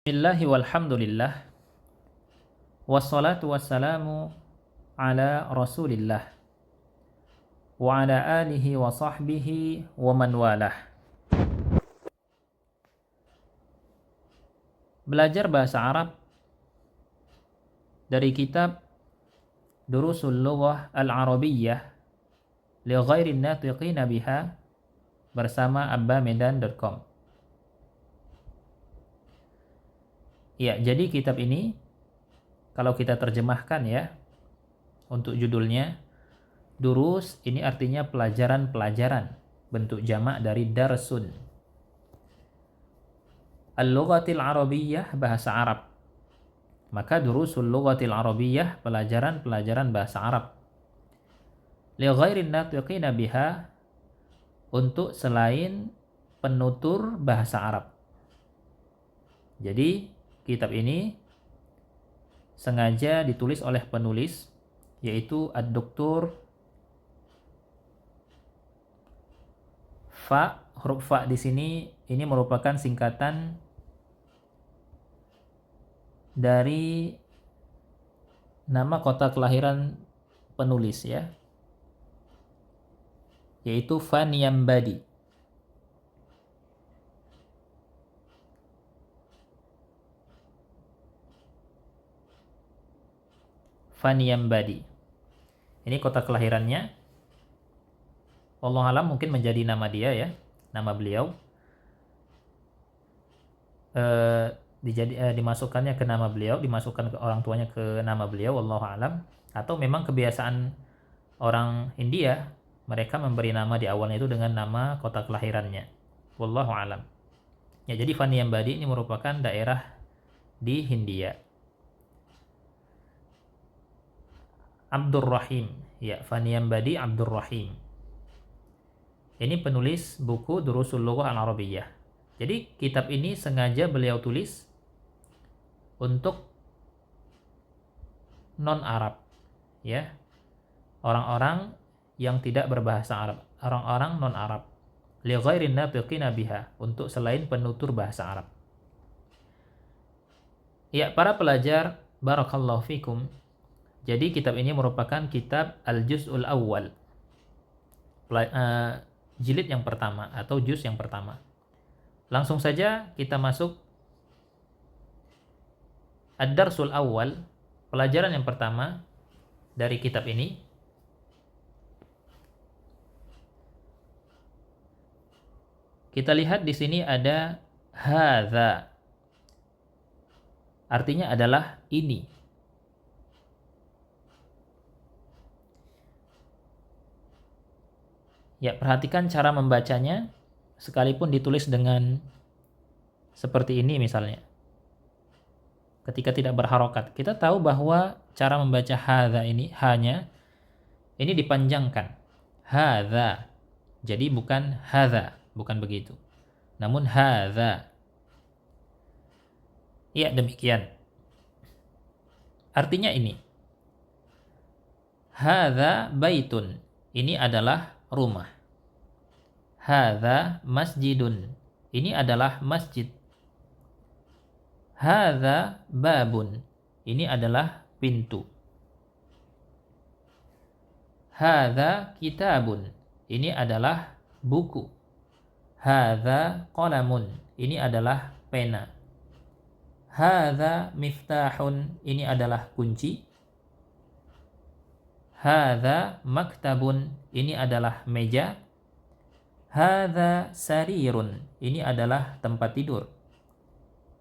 Bismillahi walhamdulillah wassalatu wassalamu ala rasulillah wa ala alihi wa sahbihi wa man walah. Belajar bahasa Arab dari kitab Durusul Lughah Al-Arabiyyah li ghairin natiqina biha bersama abbamedan.com. Ya, jadi kitab ini kalau kita terjemahkan ya, untuk judulnya Durus, ini artinya pelajaran-pelajaran, bentuk jamak dari darsun. Al-Lughatil Arabiyyah, bahasa Arab. Maka Durusul Lughatil Arabiyyah, pelajaran-pelajaran bahasa Arab. Li ghairin natiqina biha, untuk selain penutur bahasa Arab. Jadi kitab ini sengaja ditulis oleh penulis, yaitu Ad-Doktor Fa. Huruf Fa di sini ini merupakan singkatan dari nama kota kelahiran penulis ya, yaitu Faniyambadi. Faniyambadi. Ini kota kelahirannya. Allah alam mungkin menjadi nama dia ya, nama beliau. Dimasukkannya ke nama beliau, dimasukkan ke orang tuanya ke nama beliau, wallahu alam. Atau memang kebiasaan orang India, mereka memberi nama di awalnya itu dengan nama kota kelahirannya, wallahu alam. Ya, jadi Faniyambadi ini merupakan daerah di Hindia. Abdurrahim, ya, Faniyambadi Abdurrahim. Ini penulis buku Durusul Lughah Al-Arabiyyah. Jadi kitab ini sengaja beliau tulis untuk non-Arab, ya, orang-orang yang tidak berbahasa Arab, orang-orang non-Arab. Li ghairin natiqina biha, untuk selain penutur bahasa Arab. Ya, para pelajar, barakallahu fikum. Jadi kitab ini merupakan kitab Al-Juz'ul Awwal, jilid yang pertama atau juz yang pertama. Langsung saja kita masuk Ad-Darsul Awwal, pelajaran yang pertama dari kitab ini. Kita lihat di sini ada hadza. Artinya adalah ini. Ya, perhatikan cara membacanya, sekalipun ditulis dengan seperti ini misalnya. Ketika tidak berharokat, kita tahu bahwa cara membaca hadza ini, hanya ini dipanjangkan. Hadza. Jadi bukan hadza, bukan begitu. Namun hadza. Ya, demikian. Artinya ini. Hadza baitun. Ini adalah rumah. Hadza masjidun. Ini adalah masjid. Hadza babun. Ini adalah pintu. Hadza kitabun. Ini adalah buku. Hadza qalamun. Ini adalah pena. Hadza miftahun. Ini adalah kunci. Hadza maktabun. Ini adalah meja. Hadza sarirun. Ini adalah tempat tidur.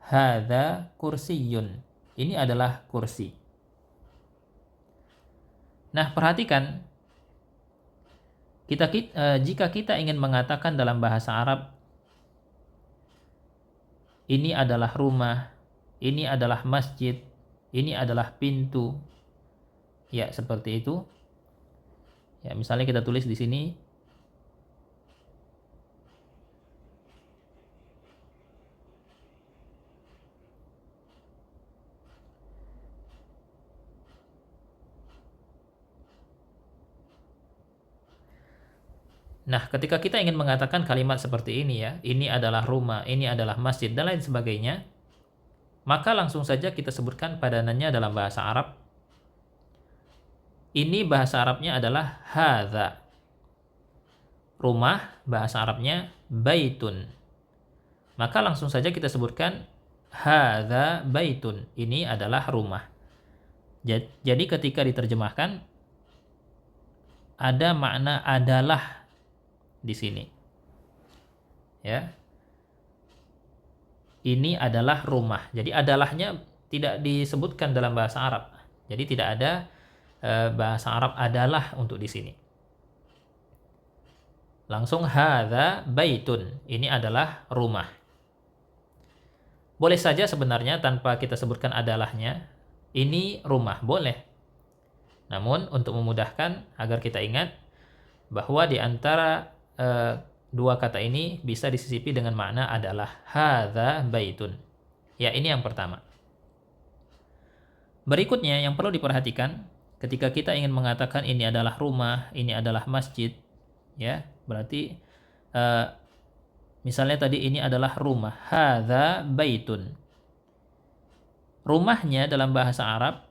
Hadza kursiyun. Ini adalah kursi. Nah, perhatikan. Jika kita ingin mengatakan dalam bahasa Arab, ini adalah rumah, ini adalah masjid, ini adalah pintu. Ya, seperti itu. Ya, misalnya kita tulis di sini Nah, ketika kita ingin mengatakan kalimat seperti ini ya, ini adalah rumah, ini adalah masjid, dan lain sebagainya, maka langsung saja kita sebutkan padanannya dalam bahasa Arab. Ini bahasa Arabnya adalah hadza. Rumah bahasa Arabnya baitun. Maka langsung saja kita sebutkan hadza baitun. Ini adalah rumah. Jadi ketika diterjemahkan ada makna adalah di sini. Ya. Ini adalah rumah. Jadi adalahnya tidak disebutkan dalam bahasa Arab. Jadi tidak ada bahasa Arab adalah untuk di sini. Langsung hadza baitun. Ini adalah rumah. Boleh saja sebenarnya tanpa kita sebutkan adalahnya. Ini rumah, boleh. Namun untuk memudahkan agar kita ingat bahwa di antara dua kata ini bisa disisipi dengan makna adalah hadza baitun. Ya, ini yang pertama. Berikutnya yang perlu diperhatikan ketika kita ingin mengatakan ini adalah rumah, ini adalah masjid, ya, berarti misalnya tadi ini adalah rumah, hadza baitun. Rumahnya dalam bahasa Arab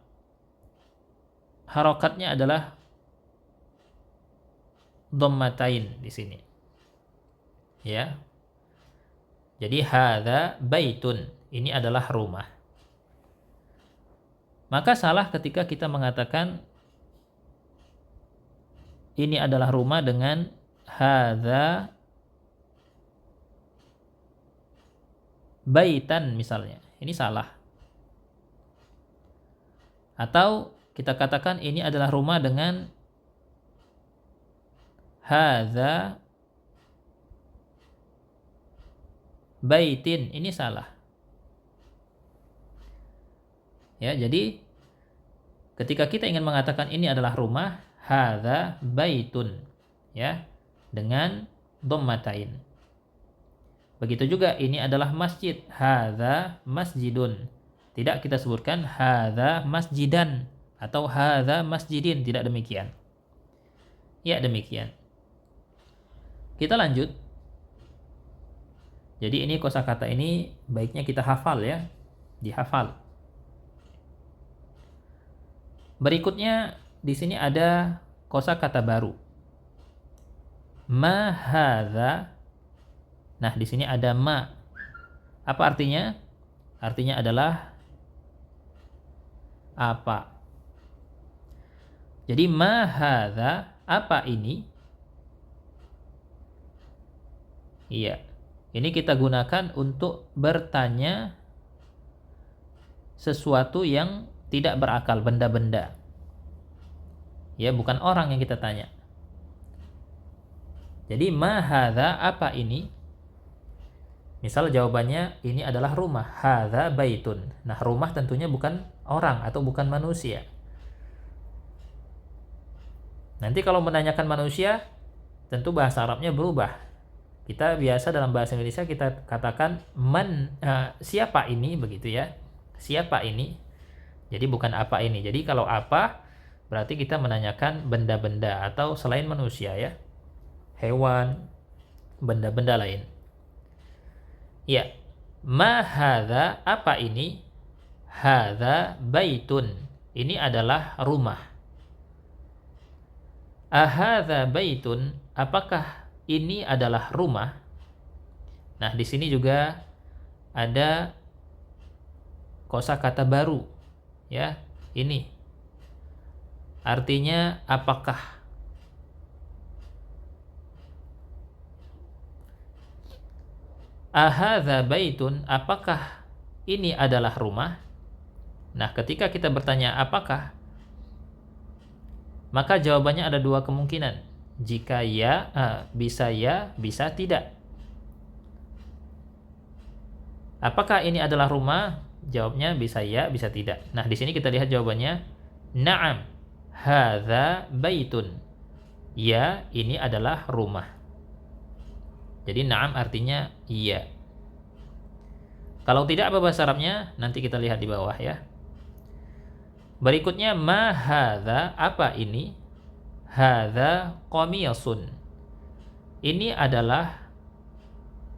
harokatnya adalah dhammatain di sini. Ya. Jadi hadza baitun, ini adalah rumah. Maka salah ketika kita mengatakan ini adalah rumah dengan hadza baitan misalnya. Ini salah. Atau kita katakan ini adalah rumah dengan hadza baitin, ini salah. Ya, jadi ketika kita ingin mengatakan ini adalah rumah, hadza baitun, ya, dengan dhammatain. Begitu juga ini adalah masjid, hadza masjidun. Tidak kita sebutkan hadza masjidan atau hadza masjidin, tidak demikian. Ya, demikian. Kita lanjut. Jadi ini kosakata ini baiknya kita hafal ya, dihafal. Berikutnya di sini ada kosakata baru. Ma hadza. Nah, di sini ada ma. Apa artinya? Artinya adalah apa. Jadi ma hadza, apa ini? Iya. Ini kita gunakan untuk bertanya sesuatu yang tidak berakal, benda-benda. Ya, bukan orang yang kita tanya. Jadi ma hadza, apa ini? Misal jawabannya ini adalah rumah, hadza baitun. Nah, rumah tentunya bukan orang atau bukan manusia. Nanti kalau menanyakan manusia, tentu bahasa Arabnya berubah. Kita biasa dalam bahasa Indonesia kita katakan siapa ini, begitu ya. Siapa ini? Jadi bukan apa ini. Jadi kalau apa berarti kita menanyakan benda-benda atau selain manusia ya. Hewan, benda-benda lain. Ya. Ma hadza, apa ini? Hadza baitun. Ini adalah rumah. Ahadza baitun, apakah ini adalah rumah? Nah, di sini juga ada kosakata baru, ya. Ini artinya apakah? Ahadza baitun, apakah ini adalah rumah? Nah, ketika kita bertanya apakah, maka jawabannya ada dua kemungkinan. Jika ya, bisa tidak. Apakah ini adalah rumah? Jawabnya bisa ya, bisa tidak. Nah, di sini kita lihat jawabannya. Na'am, hadza baitun. Ya, ini adalah rumah. Jadi na'am artinya iya. Kalau tidak apa bahasa Arabnya? Nanti kita lihat di bawah ya. Berikutnya ma hadza, apa ini? Hadza qamisun. Ini adalah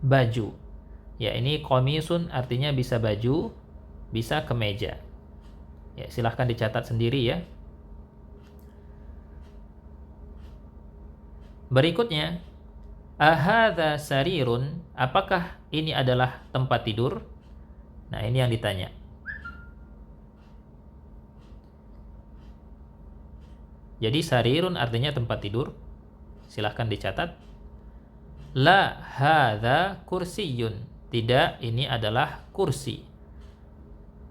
baju. Ya, ini qamisun artinya bisa baju. bisa kemeja. Ya, silahkan dicatat sendiri ya. Berikutnya, ahadza sarirun, apakah ini adalah tempat tidur? Nah, ini yang ditanya. Jadi sarirun artinya tempat tidur. Silahkan dicatat. La hadza kursiyun. Tidak, ini adalah kursi.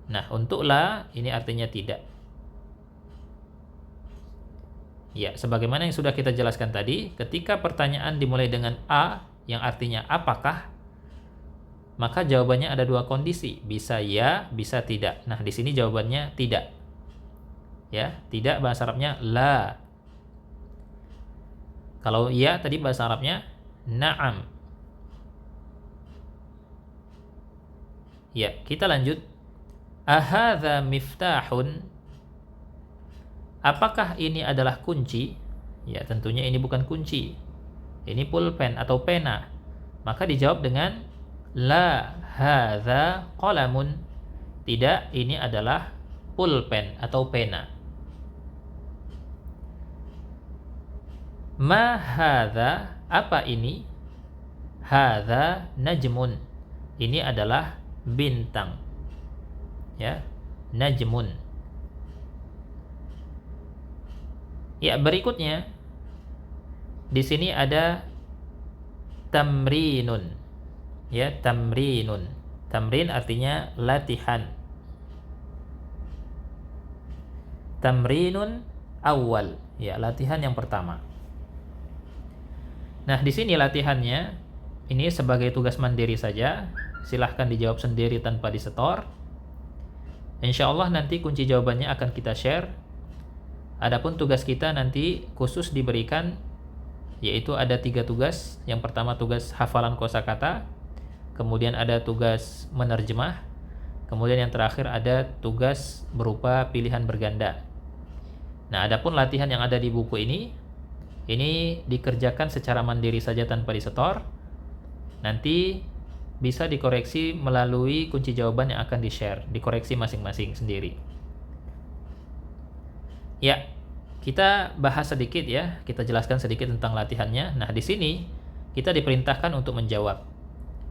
Nah, untuk la ini artinya tidak. Ya, sebagaimana yang sudah kita jelaskan tadi, ketika pertanyaan dimulai dengan a yang artinya apakah, maka jawabannya ada dua kondisi, bisa ya, bisa tidak. Nah, di sini jawabannya tidak. Ya, tidak bahasa Arabnya la. Kalau ya tadi bahasa Arabnya na'am. Ya, kita lanjut. Ahadza miftahun. Apakah ini adalah kunci? Ya, tentunya ini bukan kunci. Ini pulpen atau pena. Maka dijawab dengan la hadza qalamun. Tidak, ini adalah pulpen atau pena. Ma hadza, apa ini? Hadza najmun. Ini adalah bintang. Ya, najmun. Ya, berikutnya di sini ada tamrinun. Ya, tamrinun. Tamrin artinya latihan. Tamrinun awal. Ya, latihan yang pertama. Nah, di sini latihannya ini sebagai tugas mandiri saja. Silahkan dijawab sendiri tanpa disetor. Insya Allah nanti kunci jawabannya akan kita share. Adapun tugas kita nanti khusus diberikan, yaitu ada 3 tugas. Yang pertama tugas hafalan kosakata, kemudian ada tugas menerjemah, kemudian yang terakhir ada tugas berupa pilihan berganda. Nah, adapun latihan yang ada di buku ini dikerjakan secara mandiri saja tanpa disetor. Nanti bisa dikoreksi melalui kunci jawaban yang akan di-share, dikoreksi masing-masing sendiri. Ya, kita bahas sedikit ya, kita jelaskan sedikit tentang latihannya. Nah, di sini kita diperintahkan untuk menjawab.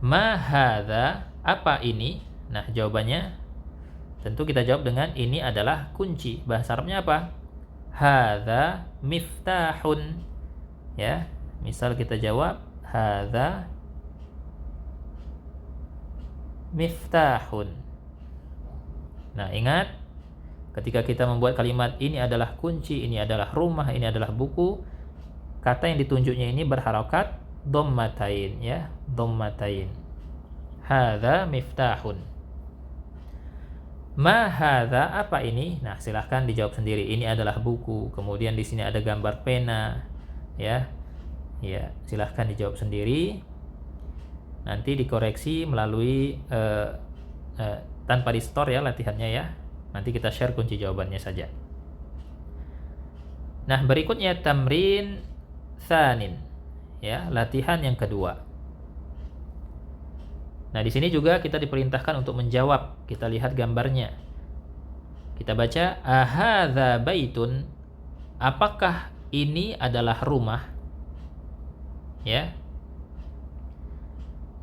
Ma hadza, apa ini? Nah, jawabannya tentu kita jawab dengan ini adalah kunci. Bahasa Arabnya apa? Hadza miftahun. Ya, misal kita jawab hadza miftahun. Nah, ingat ketika kita membuat kalimat ini adalah kunci, ini adalah rumah, ini adalah buku, kata yang ditunjuknya ini berharokat dhammatain ya, dhammatain. Hadza miftahun. Ma hadza, apa ini? Nah, silahkan dijawab sendiri. Ini adalah buku. Kemudian di sini ada gambar pena, ya. Ya, silahkan dijawab sendiri. Nanti dikoreksi melalui tanpa di store ya latihannya ya. Nanti kita share kunci jawabannya saja. Nah, berikutnya tamrin tsanin, ya, latihan yang kedua. Nah, di sini juga kita diperintahkan untuk menjawab. Kita lihat gambarnya. Kita baca, ahadza baitun. Apakah ini adalah rumah? Ya.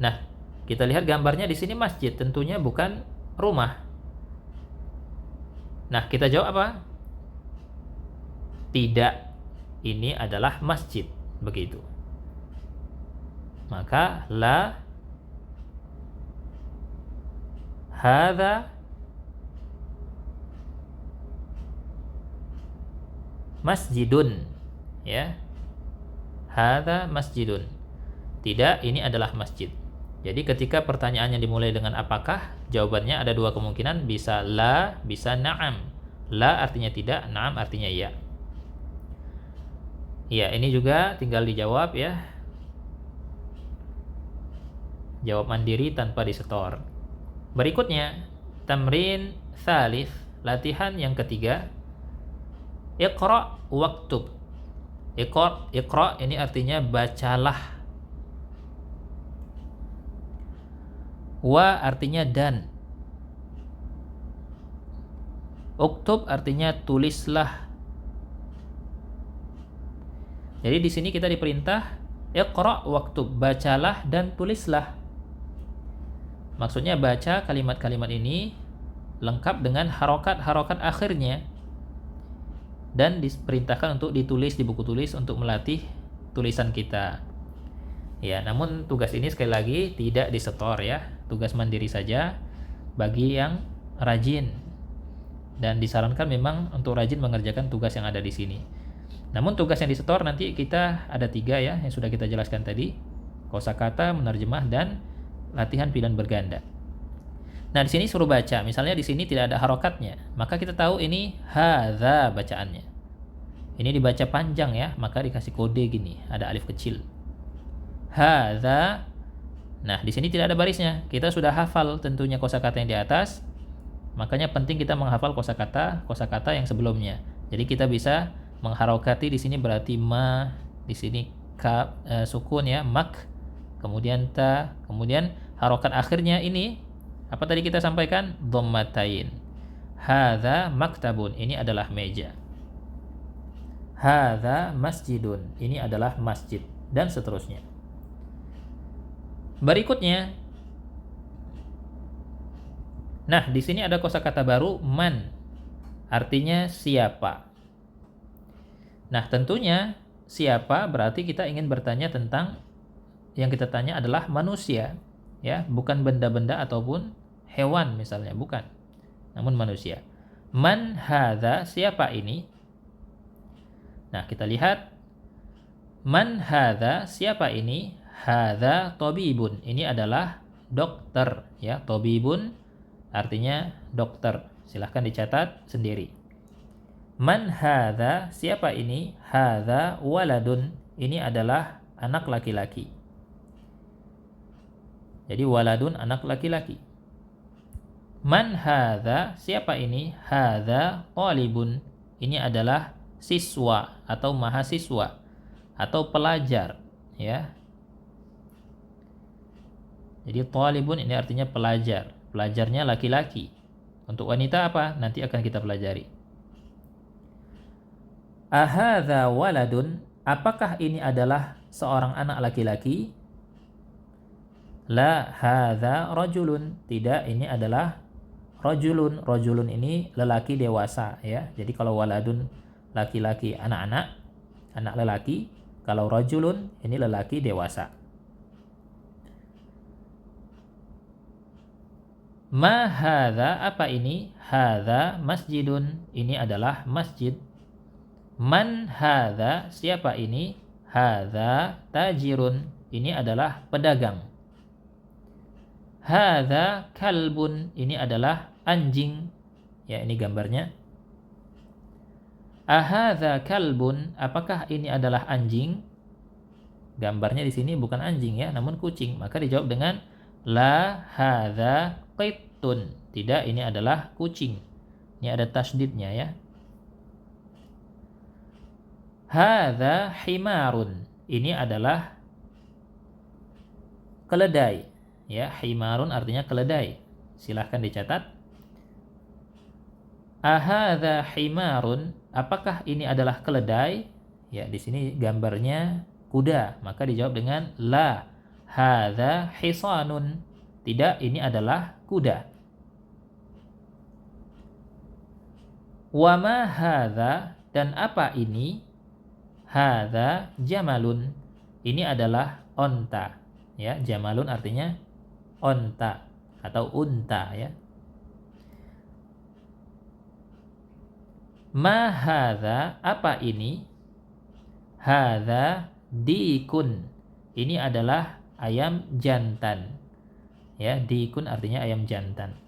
Nah, kita lihat gambarnya di sini masjid, tentunya bukan rumah. Nah, kita jawab apa? Tidak. Ini adalah masjid, begitu. Maka la hadza masjidun, ya. Hadza masjidun. Tidak, ini adalah masjid. Jadi ketika pertanyaannya dimulai dengan apakah, jawabannya ada 2 kemungkinan, bisa la, bisa na'am. La artinya tidak, na'am artinya iya. Iya, ini juga tinggal dijawab ya. Jawab mandiri tanpa disetor. Berikutnya, tamrin tsalits, latihan yang ketiga. Iqra waktub. Iqra ini artinya bacalah. Wa artinya dan. Uktub artinya tulislah. Jadi di sini kita diperintah iqra waktub, bacalah dan tulislah. Maksudnya baca kalimat-kalimat ini lengkap dengan harokat-harokat akhirnya. Dan diperintahkan untuk ditulis di buku tulis untuk melatih tulisan kita. Ya, namun tugas ini sekali lagi tidak disetor ya. Tugas mandiri saja bagi yang rajin. Dan disarankan memang untuk rajin mengerjakan tugas yang ada di sini. Namun tugas yang disetor nanti kita ada 3 ya, yang sudah kita jelaskan tadi. Kosakata, menerjemah, dan latihan pilihan berganda. Nah, di sini suruh baca. Misalnya di sini tidak ada harokatnya, maka kita tahu ini hadza bacaannya. Ini dibaca panjang ya, maka dikasih kode gini, ada alif kecil. Hadza. Nah, di sini tidak ada barisnya. Kita sudah hafal tentunya kosakata yang di atas. Makanya penting kita menghafal kosakata yang sebelumnya. Jadi kita bisa mengharokati di sini berarti ma, di sini ka, sukun ya, mak, kemudian ta, kemudian harokat akhirnya ini apa tadi kita sampaikan? Dhammatain. Hadza maktabun, ini adalah meja. Hadza masjidun, ini adalah masjid, dan seterusnya. Berikutnya, nah di sini ada kosakata baru man, artinya siapa. Nah tentunya siapa berarti kita ingin bertanya tentang yang kita tanya adalah manusia, ya, bukan benda-benda ataupun hewan misalnya, bukan, namun manusia. Man hadza, siapa ini? Nah kita lihat, man hadza, siapa ini? Hadza tabibun, ini adalah dokter ya. Tabibun artinya dokter, silahkan dicatat sendiri. Man hadza, siapa ini? Hadza waladun, ini adalah anak laki-laki. Jadi waladun anak laki-laki. Man hadza, siapa ini? Hadza talibun, ini adalah siswa atau mahasiswa atau pelajar ya. Jadi talibun ini artinya pelajar. Pelajarnya laki-laki. Untuk wanita apa? Nanti akan kita pelajari. Ahadza waladun, apakah ini adalah seorang anak laki-laki? La hadza rajulun, tidak, ini adalah rajulun. Rajulun ini lelaki dewasa ya. Jadi kalau waladun laki-laki, anak-anak, anak lelaki. Kalau rajulun ini lelaki dewasa. Ma hadza, apa ini? Hadza masjidun, ini adalah masjid. Man hadza, siapa ini? Hadza tajirun, ini adalah pedagang. Hadza kalbun, ini adalah anjing. Ya, ini gambarnya. Ahadza kalbun, apakah ini adalah anjing? Gambarnya di sini bukan anjing ya, namun kucing. Maka dijawab dengan la hadza qittun. Tidak, ini adalah kucing. Ini ada tasdidnya ya. Hadza himarun, ini adalah keledai. Ya, himarun artinya keledai. Silahkan dicatat. Ahadza himarun, apakah ini adalah keledai? Ya, di sini gambarnya kuda, maka dijawab dengan la hadza hisanun. Tidak, ini adalah kuda. Wa ma hadza, dan apa ini? Hadza jamalun, ini adalah onta. Ya, jamalun artinya onta atau unta ya. Ma hadza, apa ini? Hadza dikun, ini adalah ayam jantan. Ya, dikun artinya ayam jantan.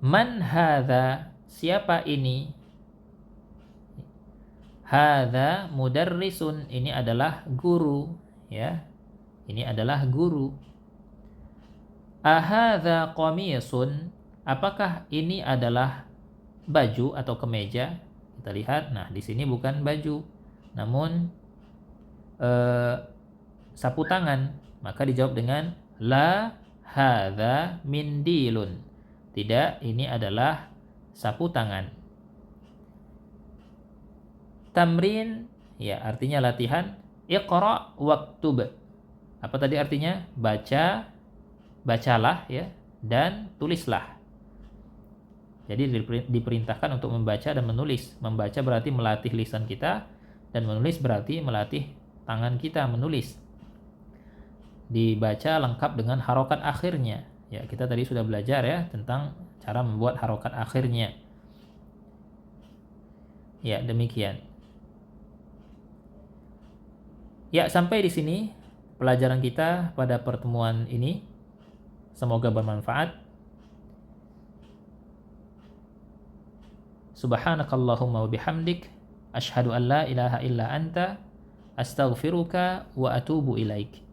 Man hadza, siapa ini? Hadza mudarrisun, ini adalah guru ya. Ini adalah guru. Ahadza qamisun, apakah ini adalah baju atau kemeja? Kita lihat, nah di sini bukan baju, namun sapu tangan. Maka dijawab dengan la hadza mindilun. Tidak, ini adalah sapu tangan. Tamrin, ya artinya latihan. Iqra waktub. Apa tadi artinya? Bacalah ya, dan tulislah. Jadi diperintahkan untuk membaca dan menulis. Membaca berarti melatih lisan kita, dan menulis berarti melatih tangan kita menulis. Dibaca lengkap dengan harokat akhirnya. Ya, kita tadi sudah belajar ya tentang cara membuat harokat akhirnya. Ya, demikian. Ya, sampai di sini pelajaran kita pada pertemuan ini. Semoga bermanfaat. Subhanakallahumma wa bihamdik, asyhadu an la ilaha illa anta, astaghfiruka wa atubu ilaik.